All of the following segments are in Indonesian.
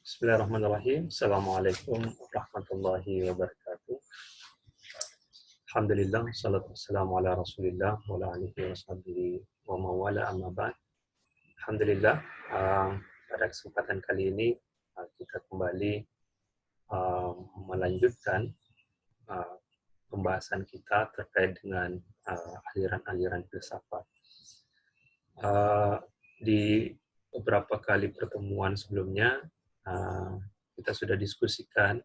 Bismillahirrahmanirrahim. Assalamualaikum warahmatullahi wabarakatuh. Alhamdulillah, salatu wassalamu ala rasulillah wa ala alihi wa sahbihi wa mawala amma ba'd. Alhamdulillah, pada kesempatan kali ini kita kembali melanjutkan uh, pembahasan kita terkait dengan aliran-aliran filsafat. Di beberapa kali pertemuan sebelumnya, kita sudah diskusikan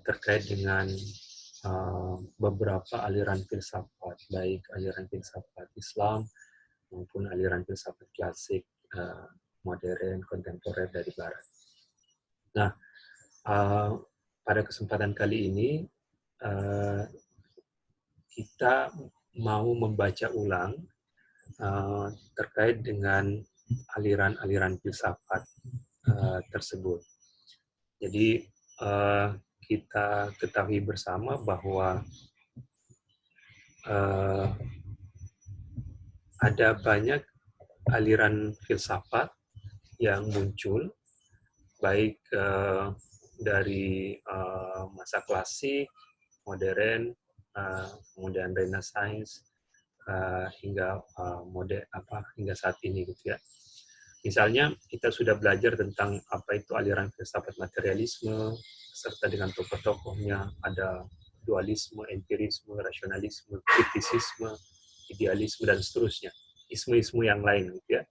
terkait dengan beberapa aliran filsafat, baik aliran filsafat Islam maupun aliran filsafat klasik, modern, kontemporer dari Barat. Nah, pada kesempatan kali ini kita mau membaca ulang terkait dengan aliran-aliran filsafat tersebut. Jadi kita ketahui bersama bahwa ada banyak aliran filsafat yang muncul, baik dari masa klasik, modern, kemudian Renaissance, hingga hingga saat ini, gitu ya. Misalnya kita sudah belajar tentang apa itu aliran filsafat materialisme, serta dengan tokoh-tokohnya ada dualisme, empirisme, rasionalisme, kritisisme, idealisme, dan seterusnya. Isme-isme yang lain, gitu ya.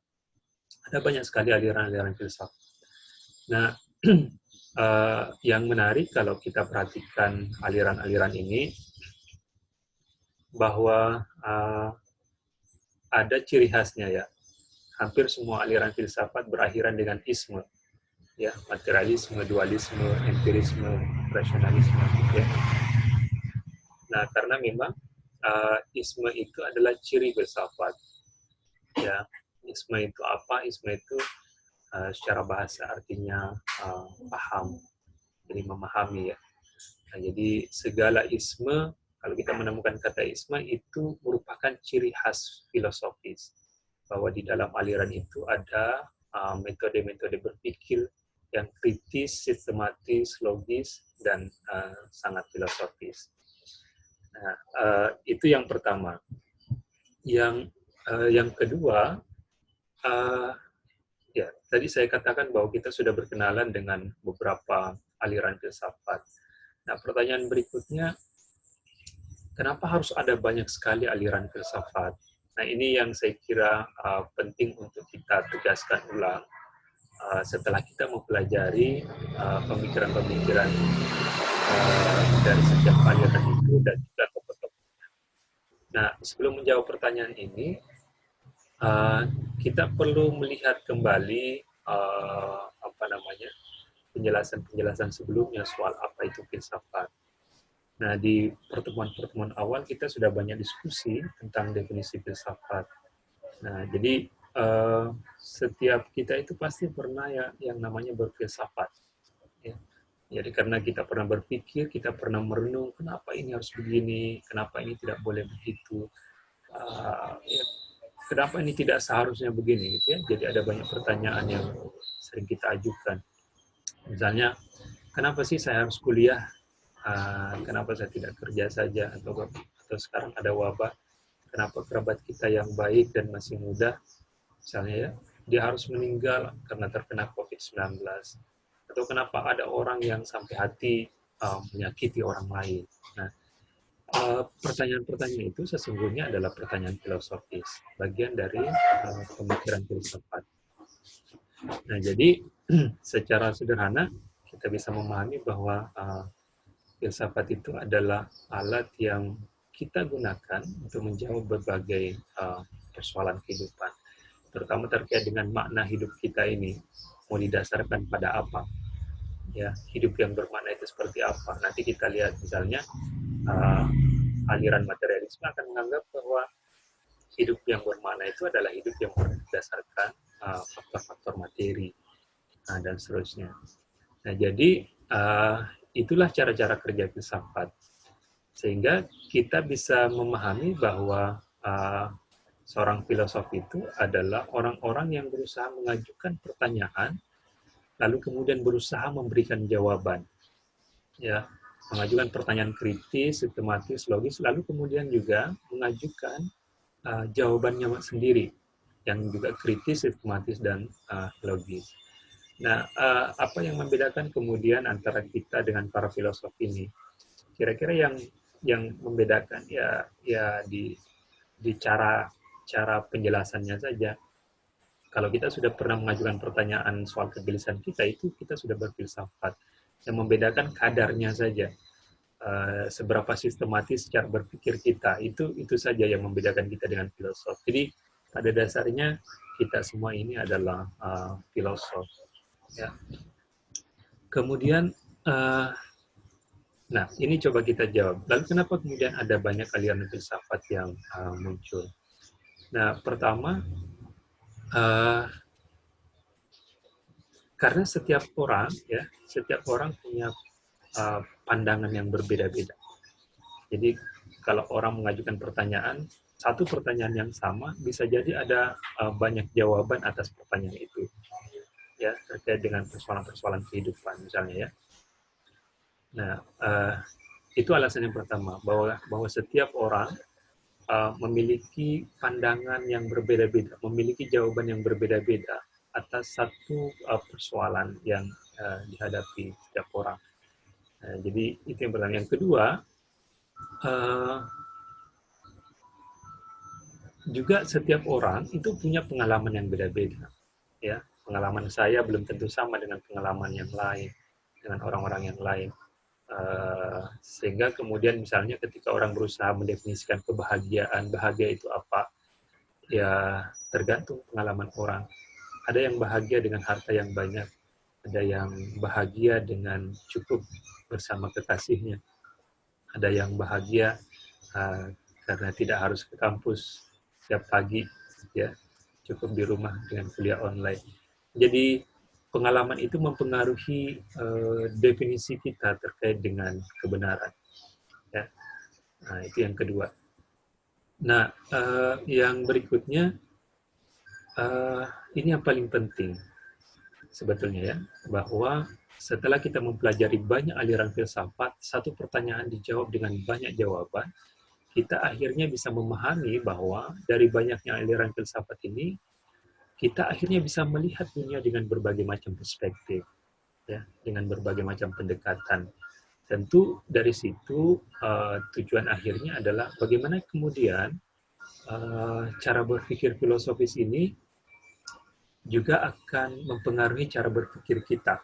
Ada banyak sekali aliran-aliran filsafat. Nah, yang menarik kalau kita perhatikan aliran-aliran ini, bahwa ada ciri khasnya, ya. Hampir semua aliran filsafat berakhiran dengan isme, ya, materialisme, dualisme, empirisme, rasionalisme, ya. Nah, karena memang isme itu adalah ciri filsafat, ya. Isme itu apa? Isme itu secara bahasa artinya paham, jadi memahami, ya. Nah, jadi segala isme, kalau kita menemukan kata isme, itu merupakan ciri khas filosofis, bahwa di dalam aliran itu ada metode-metode berpikir yang kritis, sistematis, logis, dan sangat filosofis. Nah, itu yang pertama. Yang kedua, ya, tadi saya katakan bahwa kita sudah berkenalan dengan beberapa aliran filsafat. Nah, pertanyaan berikutnya, kenapa harus ada banyak sekali aliran filsafat? Nah, ini yang saya kira penting untuk kita tegaskan ulang setelah kita mempelajari pemikiran-pemikiran dari setiap aliran itu dan juga tokoh-tokohnya. Nah, sebelum menjawab pertanyaan ini, kita perlu melihat kembali penjelasan-penjelasan sebelumnya soal apa itu filsafat. Nah, di pertemuan-pertemuan awal kita sudah banyak diskusi tentang definisi filsafat. Nah, jadi setiap kita itu pasti pernah, ya, yang namanya berfilsafat. Ya. Jadi karena kita pernah berpikir, kita pernah merenung, kenapa ini harus begini, kenapa ini tidak boleh begitu, ya, kenapa ini tidak seharusnya begini, gitu ya. Jadi ada banyak pertanyaan yang sering kita ajukan. Misalnya, kenapa sih saya harus kuliah? Kenapa saya tidak kerja saja, atau sekarang ada wabah, kenapa kerabat kita yang baik dan masih muda, misalnya, ya, dia harus meninggal karena terkena COVID-19, atau kenapa ada orang yang sampai hati menyakiti orang lain. Nah, pertanyaan-pertanyaan itu sesungguhnya adalah pertanyaan filosofis, bagian dari pemikiran filsafat. Nah, jadi secara sederhana kita bisa memahami bahwa filsafat itu adalah alat yang kita gunakan untuk menjawab berbagai persoalan kehidupan, terutama terkait dengan makna hidup kita ini mau didasarkan pada apa, ya. Hidup yang bermakna itu seperti apa? Nanti kita lihat, misalnya aliran materialisme akan menganggap bahwa hidup yang bermakna itu adalah hidup yang berdasarkan faktor-faktor materi, dan seterusnya. Nah, jadi itulah cara-cara kerja filsafat, sehingga kita bisa memahami bahwa seorang filosof itu adalah orang-orang yang berusaha mengajukan pertanyaan lalu kemudian berusaha memberikan jawaban, ya, mengajukan pertanyaan kritis, sistematis, logis, lalu kemudian juga mengajukan jawabannya sendiri yang juga kritis, sistematis, dan logis. Nah, apa yang membedakan kemudian antara kita dengan para filosof ini? Kira-kira yang membedakan ya di cara penjelasannya saja. Kalau kita sudah pernah mengajukan pertanyaan soal kegelisahan kita, itu kita sudah berfilsafat. Yang membedakan kadarnya saja. Seberapa sistematis cara berpikir kita, itu saja yang membedakan kita dengan filosof. Jadi pada dasarnya kita semua ini adalah filosof, ya. Kemudian nah, ini coba kita jawab. Lalu kenapa kemudian ada banyak aliran filsafat yang muncul? Nah, pertama, karena setiap orang punya pandangan yang berbeda-beda. Jadi kalau orang mengajukan pertanyaan, satu pertanyaan yang sama bisa jadi ada banyak jawaban atas pertanyaan itu, ya, terkait dengan persoalan-persoalan kehidupan misalnya, ya. Nah, itu alasan yang pertama, bahwa setiap orang memiliki pandangan yang berbeda-beda, memiliki jawaban yang berbeda-beda atas satu persoalan yang dihadapi setiap orang. Jadi itu yang pertama. Yang kedua, juga setiap orang itu punya pengalaman yang beda-beda. Ya, pengalaman saya belum tentu sama dengan pengalaman yang lain, dengan orang-orang yang lain. Sehingga kemudian misalnya ketika orang berusaha mendefinisikan kebahagiaan, bahagia itu apa, ya tergantung pengalaman orang. Ada yang bahagia dengan harta yang banyak, ada yang bahagia dengan cukup bersama kekasihnya, ada yang bahagia karena tidak harus ke kampus setiap pagi, ya, cukup di rumah dengan kuliah online. Jadi pengalaman itu mempengaruhi definisi kita terkait dengan kebenaran, ya. Nah, itu yang kedua. Nah, yang berikutnya, ini yang paling penting sebetulnya, ya, bahwa setelah kita mempelajari banyak aliran filsafat, satu pertanyaan dijawab dengan banyak jawaban, kita akhirnya bisa memahami bahwa dari banyaknya aliran filsafat ini, kita akhirnya bisa melihat dunia dengan berbagai macam perspektif, ya, dengan berbagai macam pendekatan. Tentu dari situ tujuan akhirnya adalah bagaimana kemudian cara berpikir filosofis ini juga akan mempengaruhi cara berpikir kita,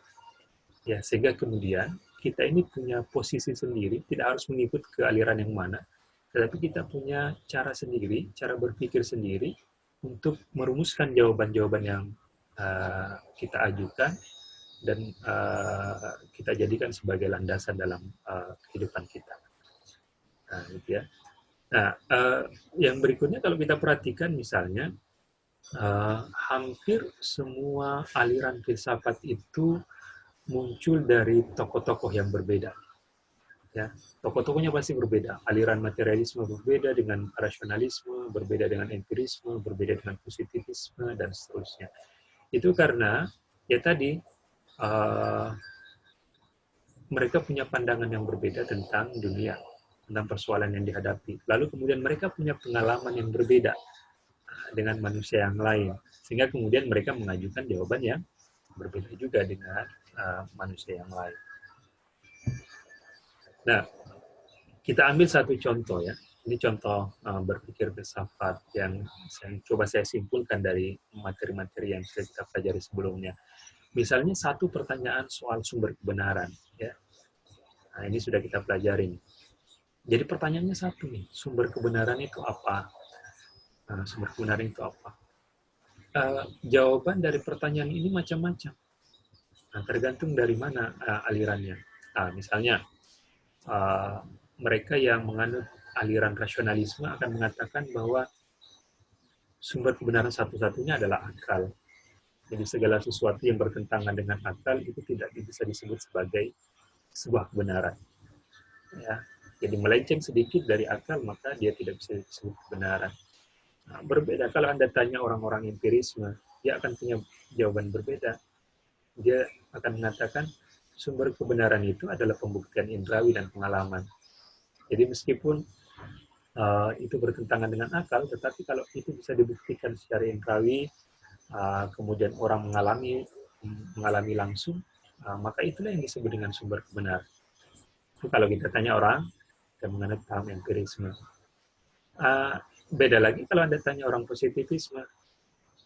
ya, sehingga kemudian kita ini punya posisi sendiri, tidak harus mengikut ke aliran yang mana, tetapi kita punya cara sendiri, cara berpikir sendiri untuk merumuskan jawaban-jawaban yang kita ajukan dan kita jadikan sebagai landasan dalam kehidupan kita. Nah, gitu ya. Nah, yang berikutnya kalau kita perhatikan misalnya, hampir semua aliran filsafat itu muncul dari tokoh-tokoh yang berbeda. Ya, tokoh-tokohnya pasti berbeda. Aliran materialisme berbeda dengan rasionalisme, berbeda dengan empirisme, berbeda dengan positivisme, dan seterusnya. Itu karena ya tadi mereka punya pandangan yang berbeda tentang dunia, tentang persoalan yang dihadapi. Lalu kemudian mereka punya pengalaman yang berbeda dengan manusia yang lain, sehingga kemudian mereka mengajukan jawaban yang berbeda juga dengan manusia yang lain. Nah, kita ambil satu contoh, ya. Ini contoh berpikir filsafat yang coba saya simpulkan dari materi-materi yang kita pelajari sebelumnya. Misalnya satu pertanyaan soal sumber kebenaran, ya. Nah, ini sudah kita pelajari. Jadi pertanyaannya satu nih, sumber kebenaran itu apa? Sumber kebenaran itu apa? Jawaban dari pertanyaan ini macam-macam. Nah, tergantung dari mana alirannya. Nah, misalnya mereka yang menganut aliran rasionalisme akan mengatakan bahwa sumber kebenaran satu-satunya adalah akal. Jadi segala sesuatu yang bertentangan dengan akal itu tidak bisa disebut sebagai sebuah kebenaran. Ya, jadi melenceng sedikit dari akal maka dia tidak bisa disebut kebenaran. Nah, berbeda kalau Anda tanya orang-orang empirisme, dia akan punya jawaban berbeda. dia akan mengatakan sumber kebenaran itu adalah pembuktian indrawi dan pengalaman. Jadi meskipun itu bertentangan dengan akal, tetapi kalau itu bisa dibuktikan secara indrawi, kemudian orang mengalami langsung, maka itulah yang disebut dengan sumber kebenaran. Itu kalau kita tanya orang yang mengenai paham empirisme. Uh, Beda lagi kalau Anda tanya orang positivisme,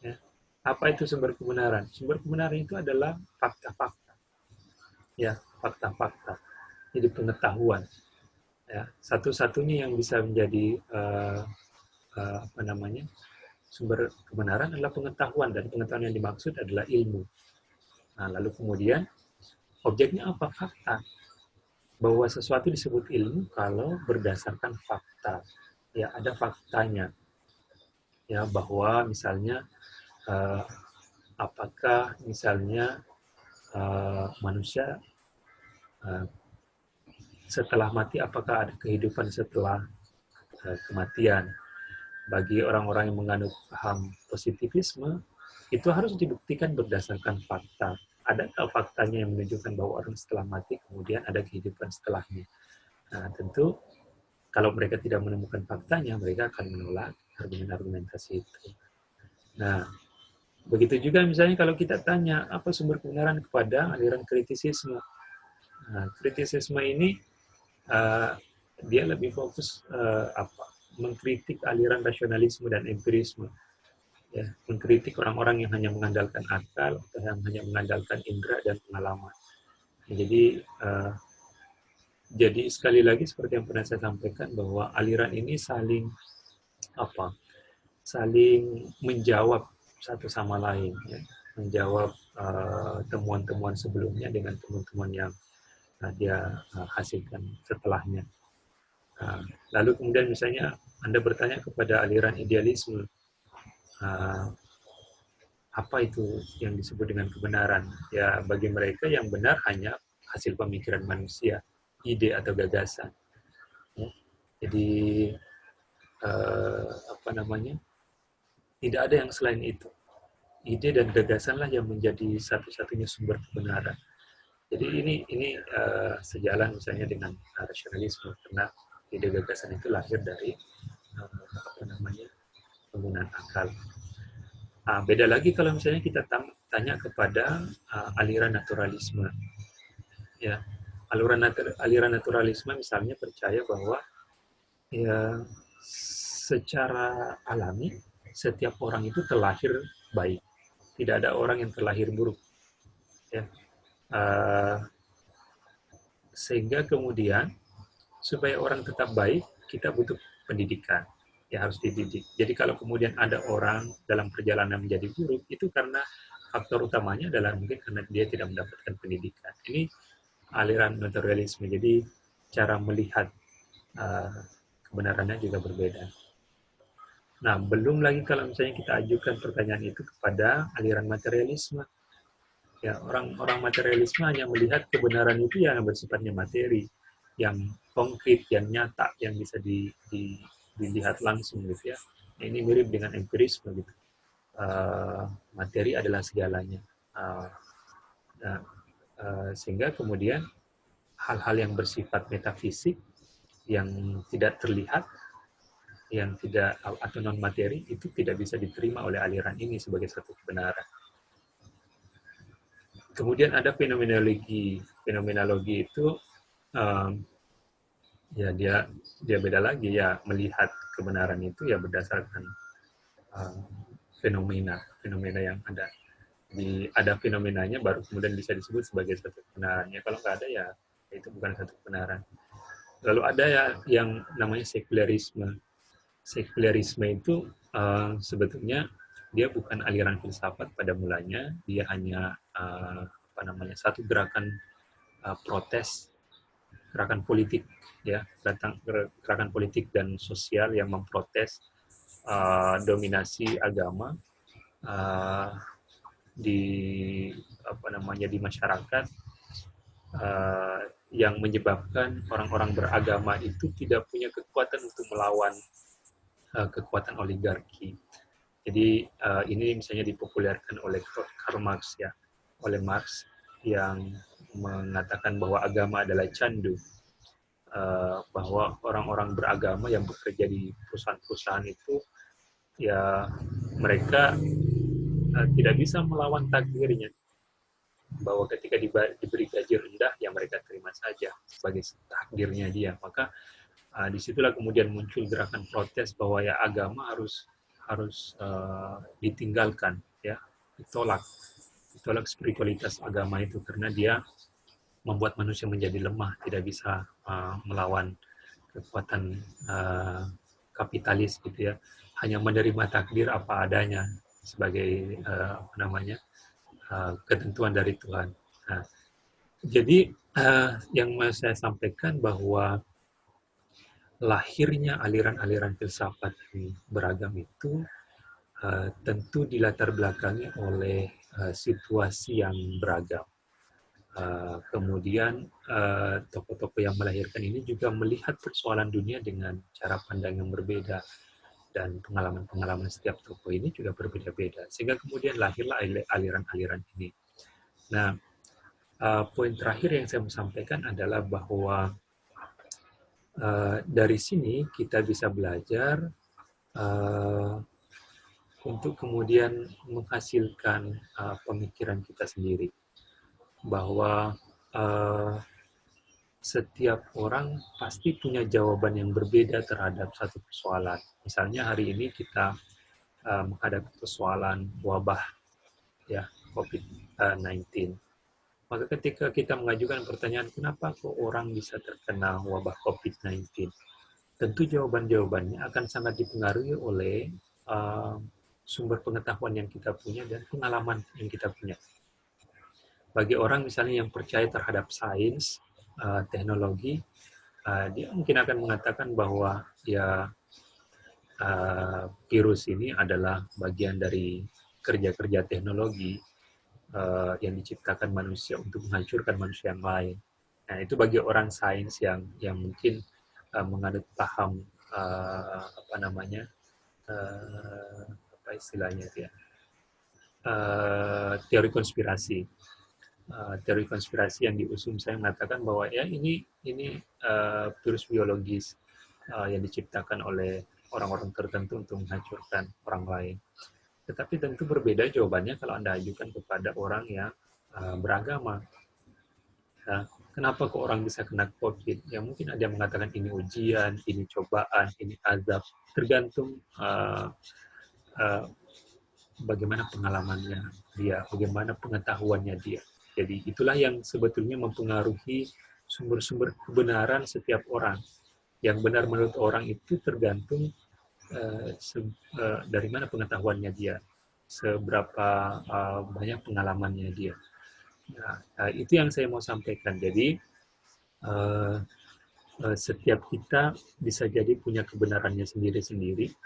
ya, apa itu sumber kebenaran? Sumber kebenaran itu adalah fakta-fakta, ya, fakta-fakta. Jadi pengetahuan, ya, satu-satunya yang bisa menjadi apa namanya sumber kebenaran adalah pengetahuan, dan pengetahuan yang dimaksud adalah ilmu. Nah, lalu kemudian objeknya apa? Fakta. Bahwa sesuatu disebut ilmu kalau berdasarkan fakta. Ya, ada faktanya. Ya, bahwa misalnya apakah misalnya manusia setelah mati, apakah ada kehidupan setelah kematian. Bagi orang-orang yang menganut paham positivisme, itu harus dibuktikan berdasarkan fakta. Adakah faktanya yang menunjukkan bahwa orang setelah mati kemudian ada kehidupan setelahnya? Nah, tentu kalau mereka tidak menemukan faktanya, mereka akan menolak argumen-argumentasi itu. Nah, begitu juga misalnya kalau kita tanya apa sumber kebenaran kepada aliran kritisisme. Nah, kritisisme ini dia lebih fokus mengkritik aliran rasionalisme dan empirisme, ya, mengkritik orang-orang yang hanya mengandalkan akal atau yang hanya mengandalkan indera dan pengalaman. Jadi sekali lagi seperti yang pernah saya sampaikan bahwa aliran ini saling menjawab satu sama lain, ya, menjawab temuan-temuan sebelumnya dengan temuan-temuan yang dia hasilkan setelahnya. Lalu kemudian misalnya Anda bertanya kepada aliran idealisme, apa itu yang disebut dengan kebenaran? Ya, bagi mereka yang benar hanya hasil pemikiran manusia, ide atau gagasan. Ya. Jadi apa namanya? Tidak ada yang selain itu. Ide dan gagasanlah yang menjadi satu-satunya sumber kebenaran. Jadi ini sejalan misalnya dengan rasionalisme, karena ide gagasan itu lahir dari apa namanya penggunaan akal. Beda lagi kalau misalnya kita tanya kepada aliran naturalisme, ya, aliran naturalisme misalnya percaya bahwa ya secara alami setiap orang itu terlahir baik, tidak ada orang yang terlahir buruk, ya. Sehingga kemudian supaya orang tetap baik, kita butuh pendidikan, ya, harus dididik. Jadi kalau kemudian ada orang dalam perjalanan menjadi buruk, itu karena faktor utamanya adalah mungkin karena dia tidak mendapatkan pendidikan. Ini aliran naturalisme. Jadi cara melihat kebenarannya juga berbeda. Nah, belum lagi kalau misalnya kita ajukan pertanyaan itu kepada aliran materialisme. Ya, orang materialisme hanya melihat kebenaran itu yang bersifatnya materi, yang konkret, yang nyata, yang bisa dilihat langsung gitu ya. Ini mirip dengan empirisme gitu. Materi adalah segalanya. Sehingga kemudian hal-hal yang bersifat metafisik, yang tidak terlihat, yang tidak atau non materi itu tidak bisa diterima oleh aliran ini sebagai satu kebenaran. Kemudian ada fenomenologi. Fenomenologi itu ya dia beda lagi, ya, melihat kebenaran itu ya berdasarkan fenomena yang ada. Ada fenomenanya baru kemudian bisa disebut sebagai satu kebenaran. Ya, kalau nggak ada ya itu bukan satu kebenaran. Lalu ada ya yang namanya sekularisme. Sekularisme itu sebetulnya dia bukan aliran filsafat pada mulanya, dia hanya satu gerakan protes, gerakan politik, ya, gerakan politik dan sosial yang memprotes dominasi agama di di masyarakat, yang menyebabkan orang-orang beragama itu tidak punya kekuatan untuk melawan kekuatan oligarki. Jadi ini misalnya dipopulerkan oleh Karl Marx, ya. oleh Marx yang mengatakan bahwa agama adalah candu, bahwa orang-orang beragama yang bekerja di perusahaan-perusahaan itu ya mereka tidak bisa melawan takdirnya, bahwa ketika diberi gaji rendah ya mereka terima saja sebagai takdirnya dia. Maka disitulah kemudian muncul gerakan protes bahwa ya agama harus harus ditinggalkan, ya, ditolak spiritualitas agama itu karena dia membuat manusia menjadi lemah, tidak bisa melawan kekuatan kapitalis gitu ya, hanya menerima takdir apa adanya sebagai apa namanya ketentuan dari Tuhan. Nah, jadi yang mau saya sampaikan bahwa lahirnya aliran-aliran filsafat yang beragam itu tentu dilatar belakangi oleh situasi yang beragam. Kemudian tokoh-tokoh yang melahirkan ini juga melihat persoalan dunia dengan cara pandang yang berbeda, dan pengalaman-pengalaman setiap tokoh ini juga berbeda-beda, sehingga kemudian lahirlah aliran-aliran ini. Nah, poin terakhir yang saya mau sampaikan adalah bahwa dari sini kita bisa belajar untuk kemudian menghasilkan pemikiran kita sendiri, bahwa setiap orang pasti punya jawaban yang berbeda terhadap satu persoalan. Misalnya hari ini kita menghadapi persoalan wabah, ya, COVID-19. Maka ketika kita mengajukan pertanyaan, kenapa kok orang bisa terkena wabah COVID-19? Tentu jawaban-jawabannya akan sangat dipengaruhi oleh sumber pengetahuan yang kita punya dan pengalaman yang kita punya. Bagi orang misalnya yang percaya terhadap sains, teknologi, dia mungkin akan mengatakan bahwa ya virus ini adalah bagian dari kerja-kerja teknologi yang diciptakan manusia untuk menghancurkan manusia yang lain. Nah, itu bagi orang sains yang mungkin menganut paham apa namanya apa istilahnya ya, teori konspirasi. Teori konspirasi yang diusung saya mengatakan bahwa ya ini virus biologis yang diciptakan oleh orang-orang tertentu untuk menghancurkan orang lain. Tetapi tentu berbeda jawabannya kalau Anda ajukan kepada orang yang beragama. Nah, kenapa kok orang bisa kena COVID? Ya mungkin ada yang mengatakan ini ujian, ini cobaan, ini azab. Tergantung bagaimana pengalamannya dia, bagaimana pengetahuannya dia. Jadi itulah yang sebetulnya mempengaruhi sumber-sumber kebenaran setiap orang. Yang benar menurut orang itu tergantung dari mana pengetahuannya dia, seberapa banyak pengalamannya dia. Nah, itu yang saya mau sampaikan. Jadi setiap kita bisa jadi punya kebenarannya sendiri-sendiri,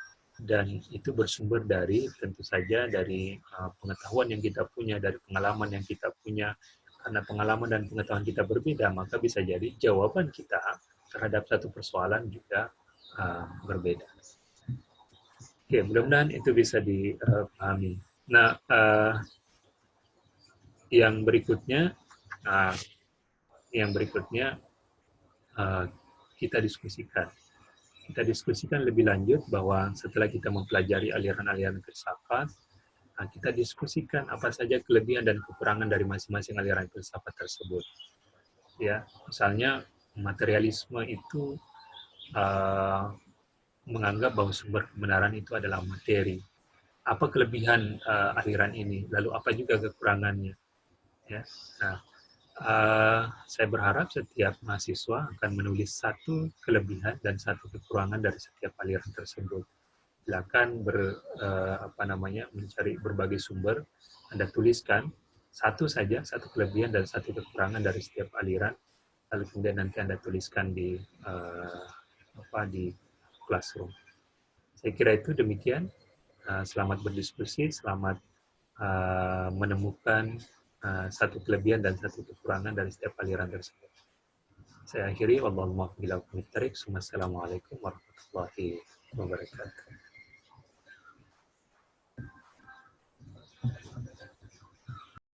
dan itu bersumber dari tentu saja dari pengetahuan yang kita punya, dari pengalaman yang kita punya. Karena pengalaman dan pengetahuan kita berbeda, maka bisa jadi jawaban kita terhadap satu persoalan juga berbeda. Oke, mudah-mudahan itu bisa dipahami. Nah, yang berikutnya, kita diskusikan. Kita diskusikan lebih lanjut bahwa setelah kita mempelajari aliran-aliran filsafat, kita diskusikan apa saja kelebihan dan kekurangan dari masing-masing aliran filsafat tersebut. Ya, misalnya materialisme itu menganggap bahwa sumber kebenaran itu adalah materi. Apa kelebihan aliran ini? Lalu apa juga kekurangannya? Ya, nah, saya berharap setiap mahasiswa akan menulis satu kelebihan dan satu kekurangan dari setiap aliran tersebut. Silakan mencari berbagai sumber, Anda tuliskan satu saja, satu kelebihan dan satu kekurangan dari setiap aliran, lalu kemudian nanti Anda tuliskan di classroom. Saya kira itu demikian. Selamat berdiskusi, selamat menemukan satu kelebihan dan satu kekurangan dari setiap aliran tersebut. Saya akhiri, wassalamualaikum warahmatullahi wabarakatuh.